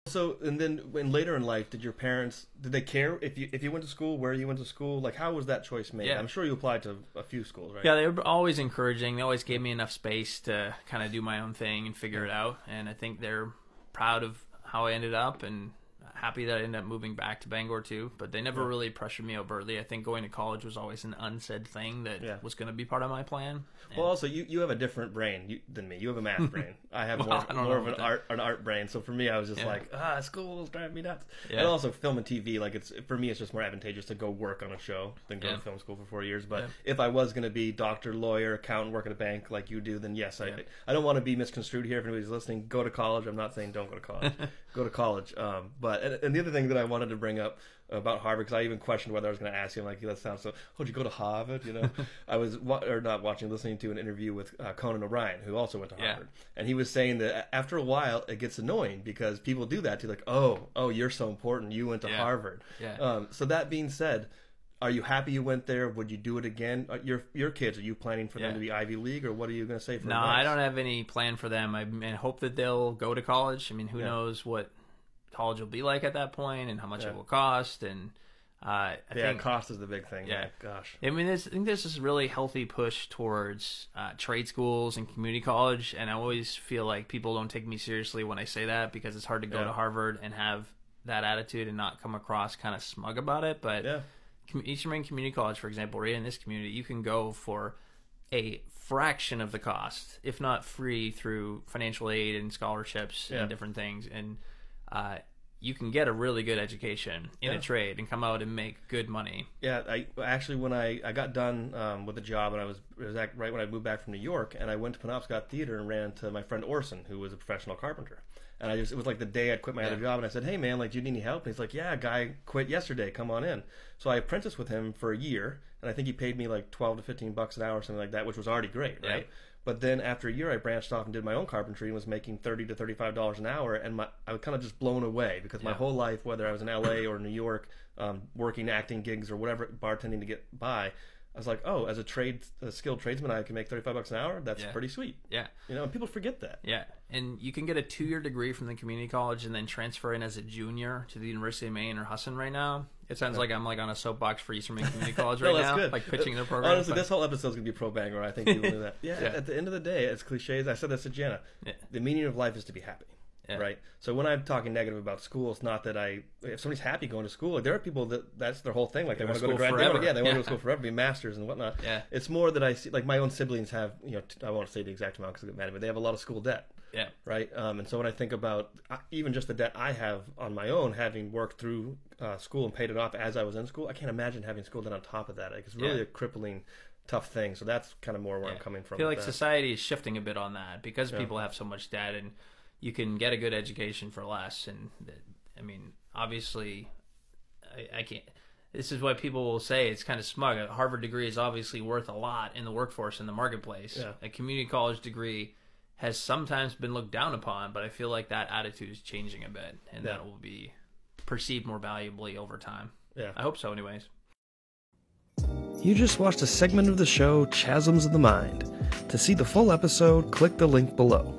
So, and then when later in life, did they care if you went to school, where you went to school? Like, how was that choice made? Yeah. I'm sure you applied to a few schools, right? Yeah, they were always encouraging. They always gave me enough space to kind of do my own thing and figure it out. And I think they're proud of how I ended up and happy that I ended up moving back to Bangor too. But they never really pressured me overtly. I think going to college was always an unsaid thing that was going to be part of my plan. Well, also you have a different brain than me. You have a math brain. I have more of an art brain. So for me, I was just like, school's driving me nuts. Yeah. And also film and TV, like for me, it's just more advantageous to go work on a show than go to film school for 4 years. But if I was going to be doctor, lawyer, accountant, work at a bank like you do, then yes, I don't want to be misconstrued here. If anybody's listening, go to college. I'm not saying don't go to college. Go to college. But and the other thing that I wanted to bring up about Harvard, because I even questioned whether I was going to ask him, like, that sounds so, did you go to Harvard? You know, I was listening to an interview with Conan O'Brien, who also went to Harvard, and he was saying that after a while it gets annoying because people do that too, like, oh, you're so important, you went to Harvard. So that being said, are you happy you went there? Would you do it again? Your kids, are you planning for them to be Ivy League, or what are you going to say for No, advice? I don't have any plan for them. I hope that they'll go to college. I mean, who knows what college will be like at that point and how much it will cost. And I think cost is the big thing. Yeah, gosh. I mean, I think there's this really healthy push towards trade schools and community college, and I always feel like people don't take me seriously when I say that because it's hard to go to Harvard and have that attitude and not come across kind of smug about it. But Eastern Maine Community College, for example, right in this community, you can go for a fraction of the cost, if not free, through financial aid and scholarships and different things. And you can get a really good education in a trade and come out and make good money. Yeah, I actually, when I got done with the job, and it was right when I moved back from New York, and I went to Penobscot Theater and ran into my friend Orson, who was a professional carpenter. And it was like the day I'd quit my other job, and I said, hey man, like, do you need any help? And he's like, yeah, a guy quit yesterday, come on in. So I apprenticed with him for a year, and I think he paid me like $12 to $15 an hour or something like that, which was already great, right? But then after a year, I branched off and did my own carpentry and was making $30 to $35 an hour, and I was kind of just blown away because my whole life, whether I was in LA or New York, working acting gigs or whatever, bartending to get by, I was like, oh, as a skilled tradesman, I can make $35 an hour. That's pretty sweet. Yeah. You know, and people forget that. Yeah. And you can get a 2-year degree from the community college and then transfer in as a junior to the University of Maine or Husson right now. It sounds like I'm like on a soapbox for Eastern Maine Community College right now. Good. Like pitching their program. Honestly, this whole episode's going to be pro Bangor. I think people knew that. At the end of the day, as cliches, I said this to Jenna, the meaning of life is to be happy. Right. So when I'm talking negative about school, it's not that if somebody's happy going to school, like, there are people that's their whole thing. Like, they want to go to grad school. They want to go to school forever, be masters and whatnot. Yeah. It's more that I see, like, my own siblings have, I won't say the exact amount because I get mad, but they have a lot of school debt. Yeah. Right. And so when I think about even just the debt I have on my own, having worked through school and paid it off as I was in school, I can't imagine having school debt on top of that. Like, it's really a crippling, tough thing. So that's kind of more where I'm coming from. I feel like society is shifting a bit on that because people have so much debt, and you can get a good education for less. And I mean, obviously, I can't. This is what people will say. It's kind of smug. A Harvard degree is obviously worth a lot in the workforce, in the marketplace. Yeah. A community college degree has sometimes been looked down upon, but I feel like that attitude is changing a bit, and that will be perceived more valuably over time. Yeah, I hope so anyways. You just watched a segment of the show Chasms of the Mind. To see the full episode, click the link below.